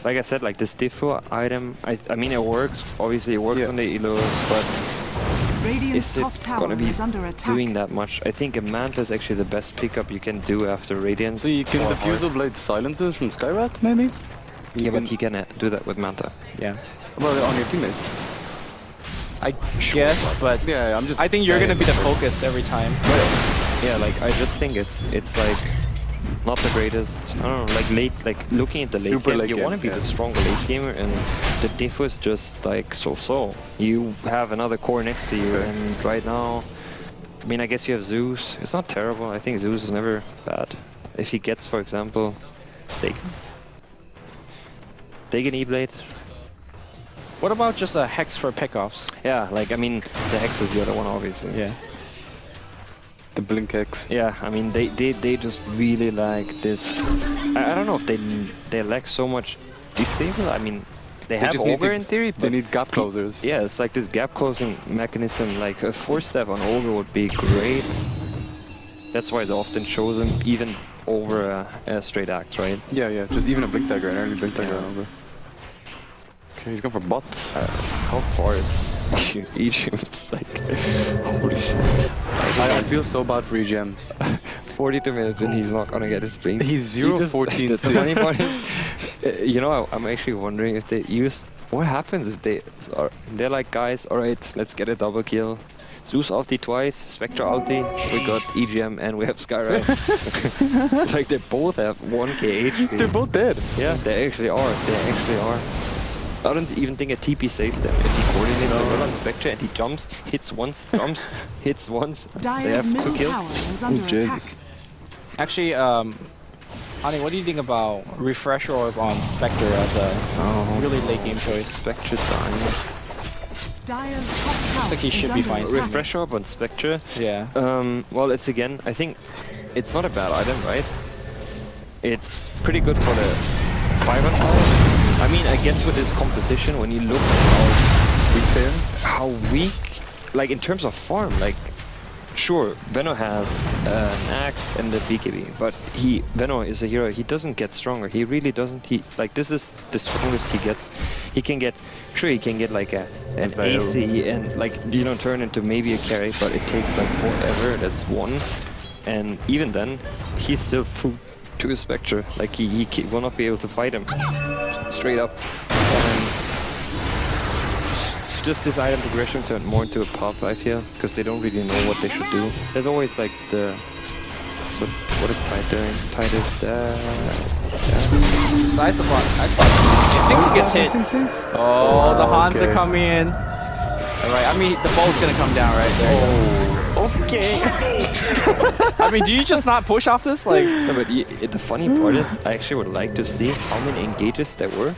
like I said, like this Diffu item, I mean it works. Obviously it works on the Elos, but is it gonna be doing that much? I think a Manta is actually the best pickup you can do after Radiance. So you can defuse the blade silences from Skyrat, maybe? Yeah, but you can do that with Manta. Yeah. Well, on your teammates. I guess, but yeah, I'm just. I think you're gonna be the focus every time. Yeah, like I just think it's like not the greatest. I don't know, like late, like looking at the late game, you want to be the stronger late gamer, and the diff is just like so. You have another core next to you, and right now, I mean, I guess you have Zeus. It's not terrible. I think Zeus is never bad. If he gets, for example, take an E-Blade. What about just a Hex for pickoffs? Yeah, like, I mean, the Hex is the other one, obviously. Yeah. The Blink Hex. Yeah, I mean, they just really like this. I don't know if they lack so much disable. I mean, they have Ogre in theory, but they need gap closers. Yeah, it's like this gap closing mechanism. Like a 4-step on Ogre would be great. That's why they often show them even over a straight axe, right? Yeah, just even a Blink Dagger, an early Blink Dagger on Ogre. He's going for bots. How far is Egypt? It's like, holy shit. I feel so bad for EGM. 42 minutes and he's not gonna get his blink. He's 0-14. The funny part is, you know, I'm actually wondering if they use... What happens if they're like, guys, alright, let's get a double kill. Zeus ulti twice, Spectre ulti, we got EGM and we have Skyride. Like they both have 1k HP. They're both dead. Yeah, they actually are. I don't even think a TP saves them. If he coordinates a run on Spectre and he jumps, hits once, jumps, hits once, they have 2 kills. Oh, Jesus. Actually, Honey, what do you think about Refresh Orb on Spectre as a really late game choice? Spectre dying. Looks like he should be fine. Refresh Orb on Spectre? Yeah. Well, it's again, I think it's not a bad item, right? It's pretty good for the 5-on-5. I mean, I guess with this composition, when you look at how weak, like in terms of farm, like, sure, Veno has an axe and the BKB, but Veno is a hero, he doesn't get stronger, he really doesn't, this is the strongest he gets. He can get like an AC and like, you know, turn into maybe a carry, but it takes like forever, that's one. And even then, he's still food to a Spectre, like he will not be able to fight him. Straight up. Just this item progression turned more into a pop, I feel, because they don't really know what they should do. There's always like the What is Tide doing? Tide is Just ice block. Ice block. If Sing gets hit. Oh, the Hans are coming in. Alright, I mean, the bolt's gonna come down right there. Oh, okay. I mean, do you just not push off this? Like, No, but the funny part is, I actually would like to see how many engages there were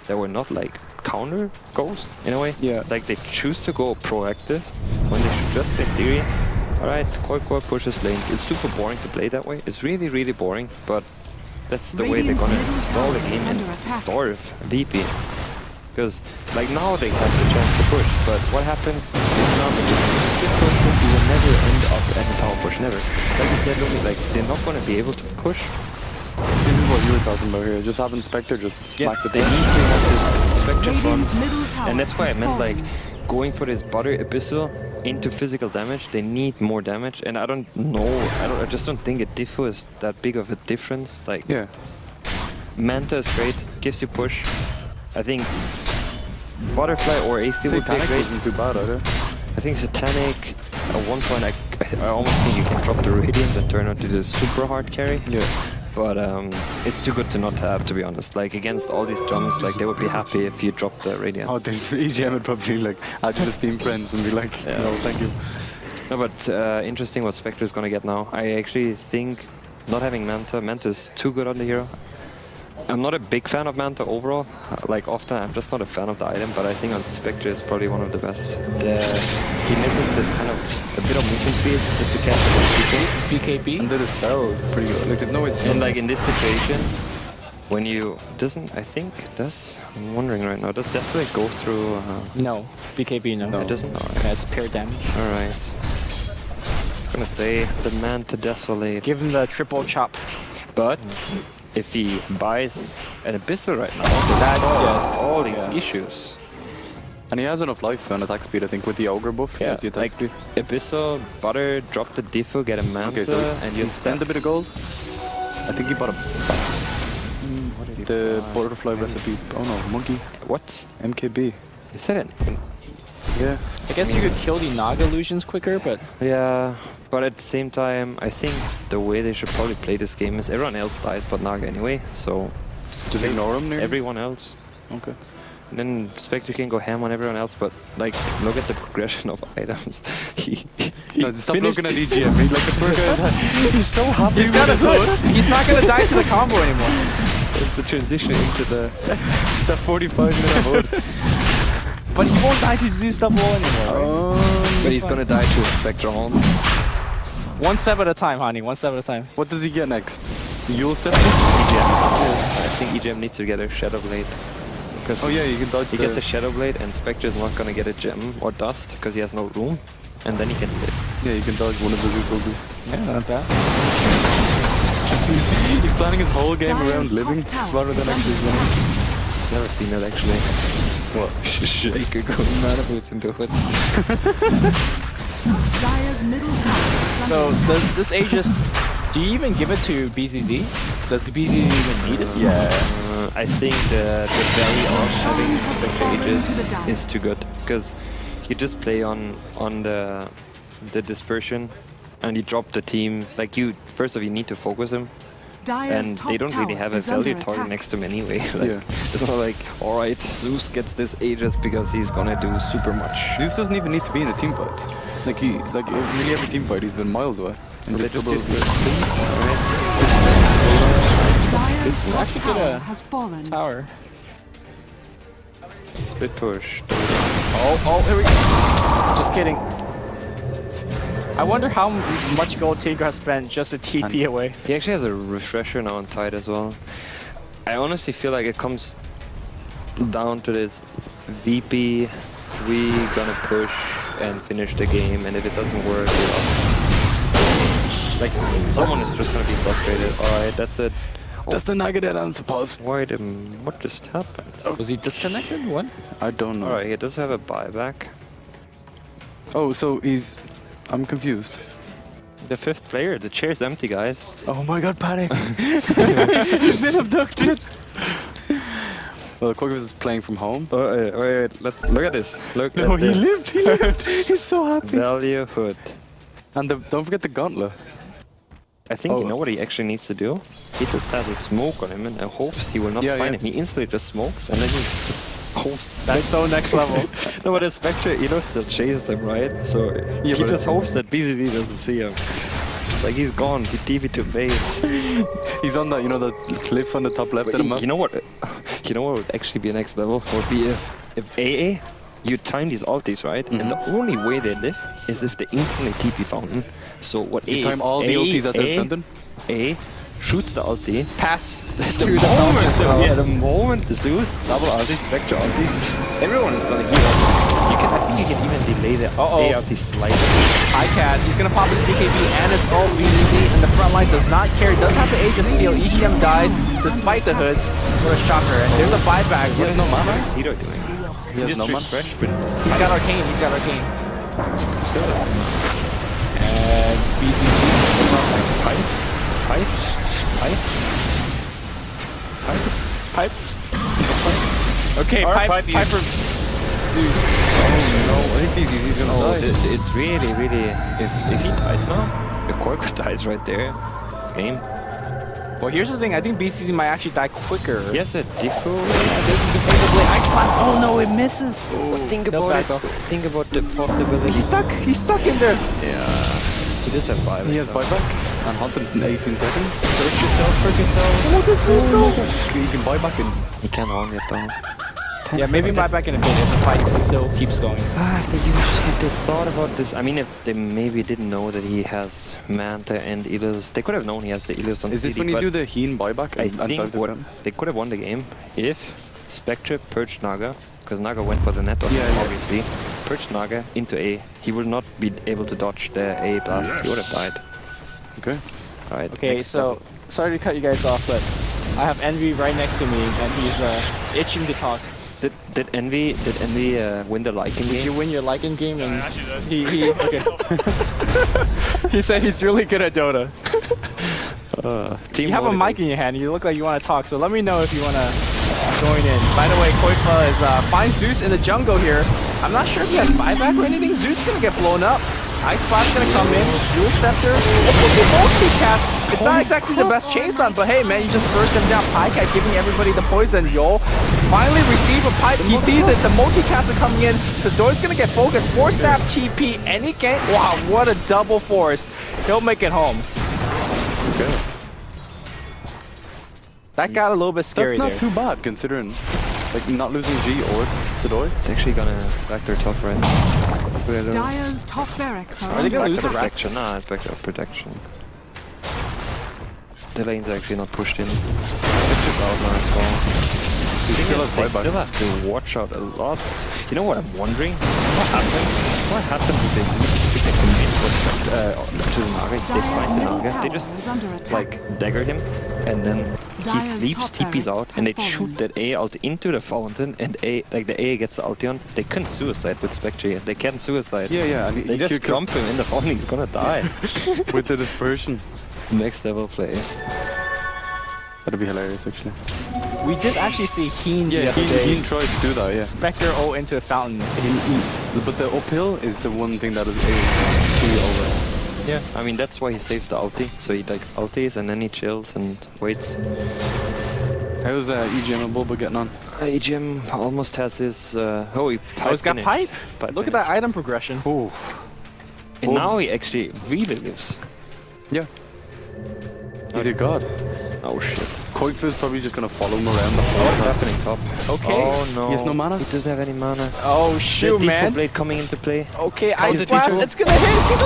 that were not like counter goals in a way. Yeah. Like they choose to go proactive when they should just, in theory, alright, Core pushes lanes. It's super boring to play that way. It's really, really boring, but that's the way they're gonna install the game and starve VP. Because like now they have the chance to push, but what happens if now they just split pushes, you will never end up at the tower push, never. Like you said, look, like they're not gonna be able to push. This is what you were talking about here. Just having Spectre just smack the They need to have this Spectre front, and that's why I meant like going for this butter abyssal into physical damage. They need more damage, and I don't know. I just don't think a diffo is that big of a difference. Like, Yeah. Manta is great, gives you push. I think Butterfly or AC would be Satanic great. isn't too bad either. I think Satanic, at one point I almost think you can drop the Radiance and turn it to the super hard carry. Yeah. But it's too good to not have, to be honest. Like, against all these drums, like, they would be happy if you dropped the Radiance. Oh, then EGM would probably like add you to Steam Friends and be like, no, thank you. No, but interesting what Spectre is gonna get now. I actually think not having Manta is too good on the hero. I'm not a big fan of Manta overall. Like, often I'm just not a fan of the item, but I think on Spectre is probably one of the best. He misses this kind of a bit of movement speed just to catch the BKB. And then the spell is pretty good. Like, there's no way it's And like in this situation, when you doesn't, I think does. I'm wondering right now. Does Desolate go through? No. BKB, no. It doesn't. All right. Yeah, it's pure damage. All right. I was gonna say the Manta Desolate. Give him the triple chop. But if he buys an Abyssal right now, that solves all these issues. And he has enough life and attack speed, I think, with the Ogre buff. He has the attack like speed. Abyssal, Butter, drop the Diffo, get a Manta, Okay, so and you spend a bit of gold. I think he bought the butterfly recipe. Oh no, monkey. What? MKB. Is that it? Yeah. I guess you could kill the Naga illusions quicker, but Yeah, but at the same time, I think the way they should probably play this game is everyone else dies but Naga anyway, so Just ignore him near? everyone else. Okay. And then Spectre can go ham on everyone else, but like, look at the progression of items. No, stop looking at EGM. He's like the poor guy. He's so happy. he's got a hood. He's not gonna die to the combo anymore. It's the transition into the 45-minute hood. But he won't die to Zeus double anymore. Right? but he's gonna die to a Spectre Horn. One step at a time, honey. One step at a time. What does he get next? You'll set EGM. I think EGM needs to get a Shadow Blade. Oh yeah, you can dodge. He gets a Shadow Blade and Spectre is not gonna get a gem or dust because he has no room. And then he can hit. Yeah, you can dodge one of the Zeus will do. Yeah, not bad. He's planning his whole game around living rather than actually winning. Never seen that actually. What? Shaker going mana boost into hood. Dire's middle tower is So under this Aegis, do you even give it to BZZ? Does BZZ even need it? Yeah. I think the value of having Spectre Aegis is too good because you just play on the dispersion and you drop the team. Like first of all, you need to focus him. Dire's And top they don't really tower have a is value under target attack. next to him anyway. Like, it's not like, alright, Zeus gets this Aegis because he's gonna do super much. Zeus doesn't even need to be in a team fight. Like in nearly every team fight, he's been miles away. And They just just use double- the spin, alright? Dire's top actually tower gonna- has fallen. Tower. Split push. Oh, here we go. Just kidding. I wonder how much gold Tigra has spent just to TP away. He actually has a refresher now on Tide as well. I honestly feel like it comes down to this VP, we gonna push and finish the game, and if it doesn't work, we're off. Like, someone is just gonna be frustrated. Alright, that's it. That's the Naga dead answer pause. What just happened? Was he disconnected? What? I don't know. Alright, he does have a buyback. Oh, so I'm confused. The fifth player, the chair's empty, guys. Oh my god, panic! He's been abducted! Well, Quackers is playing from home. Wait, let's look at this. Look No, at he this. lived! He lived! He's so happy! Value hood. And don't forget the gauntlet. I think you know what he actually needs to do? He just has a smoke on him and hopes he will not find him. He instantly just smokes and then he just hopes. That's so next level. No, but the Spectre, still chases him, right? So he just hopes that BZD doesn't see him. Like he's gone, he DV to base. He's on that, the cliff on the top left of the map. You know what would actually be next level? Would be if AA, you time these ultis, right? And the only way they live is if they instantly TP fountain. So what you time all the ultis at the fountain? A shoots the ulti, Pass the moment the Zeus double ulti, Spectre ulti, everyone is gonna heal up. I think you can even delay the A ulti slightly. Cat, he's gonna pop his BKB and his ult VCC, and the front line does not care. Does have the A just steal. EGM dies despite the hood. What a shocker. And there's a buyback. He has no mana. What's Cedar doing? He has no mana. He's got Arcane. Still. And BCC. Pipe. Okay, Piper. Zeus. Oh no, I think BZZ's gonna die. It's really, if he dies now, if Kork dies right there, it's game. Well, here's the thing. I think BCC might actually die quicker. Yes, a Diffu. Ice Blast. Oh no, it misses. Think about it. Think about the possibility. He's stuck in there. Yeah. He does have 5. He has buyback and 118 seconds. Perk yourself. Look at Zeus. You can buy back in. He can't own it though. Yeah, maybe buy back in a bit if the fight still keeps going. If they thought about this, I mean, if they maybe didn't know that he has Manta and Ilus, they could have known he has the Ilus on Is this CD, when you do the Heen buyback? I think they could have won the game if Spectre purged Naga, because Naga went for the net, obviously. Purged Naga into A. He would not be able to dodge the A blast. He would have died. Okay. Alright. Okay, so sorry to cut you guys off, but I have Envy right next to me, and he's itching to talk. Did Envy win the Lycan game? Did you win your Lycan game? And he okay. He said he's really good at Dota. You have a mic in your hand. You look like you want to talk. So let me know if you want to join in. By the way, Koifa is finds Zeus in the jungle here. I'm not sure if he has buyback or anything. Zeus is gonna get blown up. Ice Blast gonna come in. Dual Scepter. Multicast. It's not exactly the best chase on, but hey man, you just burst him down. Pycat giving everybody the poison. Yo, finally receive a pipe. He sees it. The multicast are coming in. Sador's gonna get focused. 4-stab TP. And he can't. Wow, what a double force. He'll make it home. Okay. That got a little bit scary. That's not too bad considering, like, not losing G or Sador. It's actually gonna back their top right. Dire's top barracks are they gonna lose the protection? Nah, it's back to protection. The lane's actually not pushed in. It's just out now as well. They still have to watch out a lot. You know what I'm wondering? What happens if they commit to the Naga? If they find the Naga, they just like dagger him, and then he sleeps, TP's out, and they shoot that A out into the fountain, and the A gets the ulti on. They can't suicide with Spectre. They can't suicide. Yeah, and they just crump him in the fountain. He's gonna die with the dispersion. Next level play. That'd be hilarious, actually. We did actually see Heen the other day. Heen tried to do that, yeah. Spectre O into a fountain. But the uphill is the one thing that is A over. Yeah, I mean that's why he saves the ulti. So he like ultis and then he chills and waits. How's EGM and Bulba getting on? EGM almost has his he's got pipe. Look at that item progression. Ooh. And now he actually really lives. Yeah. He's a god. Oh shit. Koifa is probably just gonna follow him around the whole What's happening top? Okay. Oh no. He has no mana? He doesn't have any mana. Oh shoot, man. Blade coming into play. Okay, Ice Blast, it's gonna hit!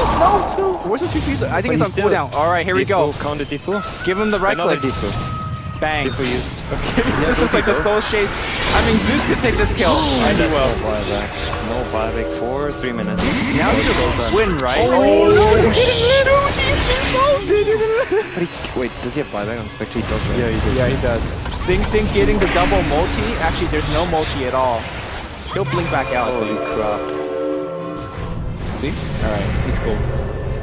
No! Where's the diffuser? I think it's on cooldown. Alright, here we go. Counter Diffu. Give him the right click. Diffu. Bang. Diffu used. Okay, this is like the soul chase. I mean, Zeus could take this kill. And he will. No buyback for 3 minutes. Now he just win, right? Oh, wait, does he have buyback on Spectre? He does, right? Yeah, he does. Yeah, he does. Sing getting the double multi. Actually, there's no multi at all. He'll blink back out. Holy crap. See? Alright, it's cool.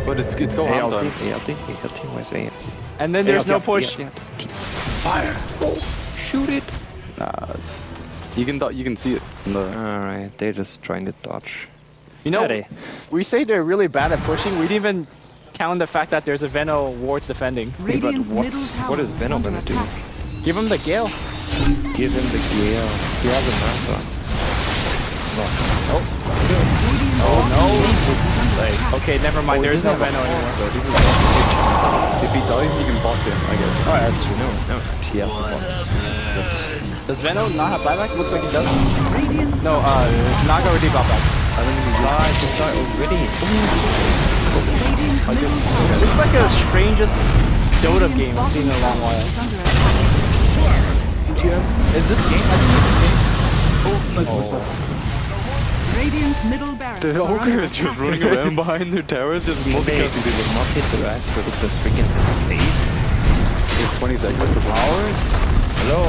But it's going on done. Where's A? And then there's no push. Fire! Oh, shoot it! Nah, you can see it. Alright, they're just trying to dodge. You know, we say they're really bad at pushing. We didn't even counting the fact that there's a Veno wards defending. Radiant's what? middle tower What is Venom under gonna do? attack. Give him the Gale. Give him the Gale. He has a manta. Oh no! Okay, never mind. There's no Veno anymore. This is if he dies, you can box him, I guess. Oh, that's true. No. He has the bots. That's good. Does Veno not have buyback? Looks like he doesn't. Radiant's No, Naga already got back. I don't think he just died already. Radiant's middle tower This is like the strangest Dota game I've seen in a long while. is under attack. Is this game? I think this is game. Radiant's middle barracks The are ogre under is just attack. running around behind their towers, just Maybe multi-counting they did not hit the racks, but with the freaking face. in 20 seconds for Hours? Hello?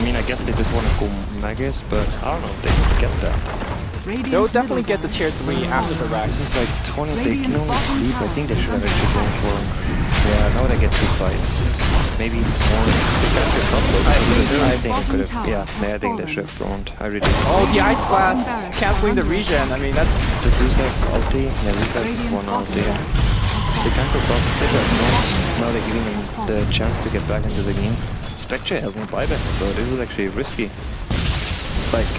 I mean, I guess they just want to go Magus, but I don't know if they can get that. Radiant's They'll middle definitely get the tier 3 after the rack. This is like 20, they can only sleep. I think they should have actually gone for... Yeah, now they get 2 sides. Maybe more. I think it could have... Yeah, I think they should have droned. I really... Oh, the Ice Blast canceling the regen. I mean, that's... The Zuzek ulti? Yeah, Zuzek's one ulti. They can't go top. They don't know. Now they're giving them the chance to get back into the game. Spectre has no buyback, so this is actually risky. Like,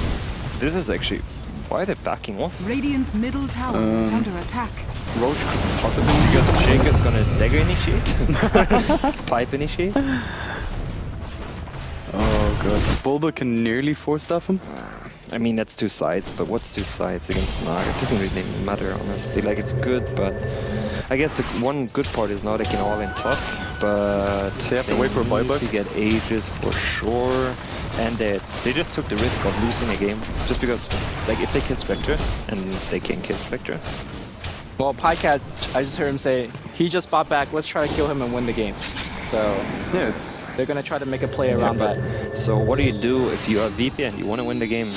this is actually... Why are they backing off? Radiant's middle tower is under attack. Roach could possibly Because Jake is gonna dagger initiate? Pipe initiate? Oh god. Bulba can nearly force-staff him. I mean, that's 2 sides, but what's 2 sides against Naga? It doesn't really matter, honestly. Like, it's good, but I guess the one good part is now they can all in top, but They have to wait for a buyback. To get Aegis for sure, and they just took the risk of losing a game just because, like, if they kill Spectre, and they can kill Spectre. Well, Pycat, I just heard him say, he just bought back, let's try to kill him and win the game. So, Yeah, it's... they're gonna try to make a play around that. So what do you do if you are VP and you want to win the game?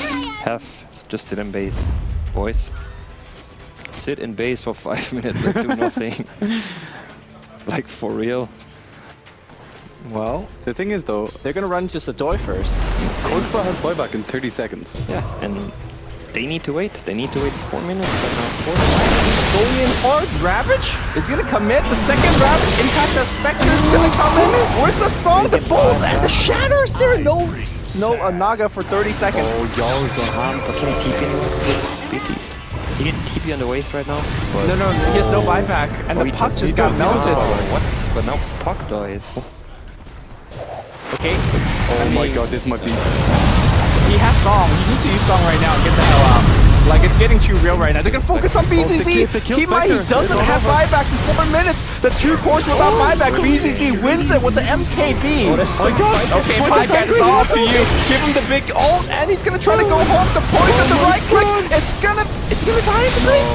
Just sit in base, boys. Sit in base for 5 minutes and do nothing. Like, for real. Well, The thing is though, they're gonna run just a Doi first. Kodfa has buyback in 30 seconds. Yeah, and they need to wait. They need to wait 4 minutes, but not 4 Going in hard, Ravage is gonna commit. The second Ravage impact the Spectre's gonna come in. Where's the song? The bolts and the shatters. There are no Naga for 30 seconds. Oh, y'all is going ham. But can he TP anyone? BTs. He can TP on the wave right now. No, he has no buyback, and the he puck does- just he got does, he does. melted. What? But now Puck died. Okay. Oh my god, this might be... He has song. He needs to use song right now and get the hell out. Like, it's getting too real right now. They're gonna focus on BZZ. if they kill He Spectre, doesn't it's have over. buyback for 4 minutes. The 2 cores without buyback. BZZ wins it with the MKB. Okay, Pycat is all to you. Give him the big ult, and he's gonna try to go home. The poison, the right click. It's gonna die in the face.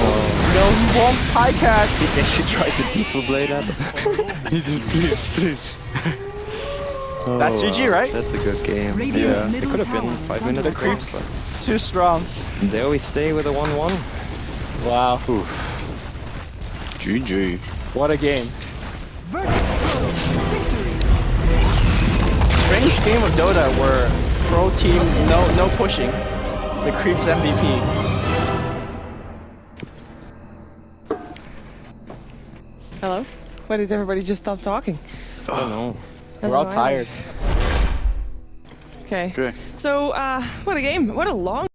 No, he won't. Pycat. They should try to defibrillate that. Please. That's GG, right? That's a good game. Radiant's Yeah, it middle could have been tower 5 is minutes under ago, creeps. but Too strong. they always stay with a 1-1. Wow. GG. What a game. Victory. Strange game of Dota where pro team, no pushing. The creeps MVP. Hello? Why did everybody just stop talking? I don't know. We're all tired. Okay. Okay. So, what a game. What a long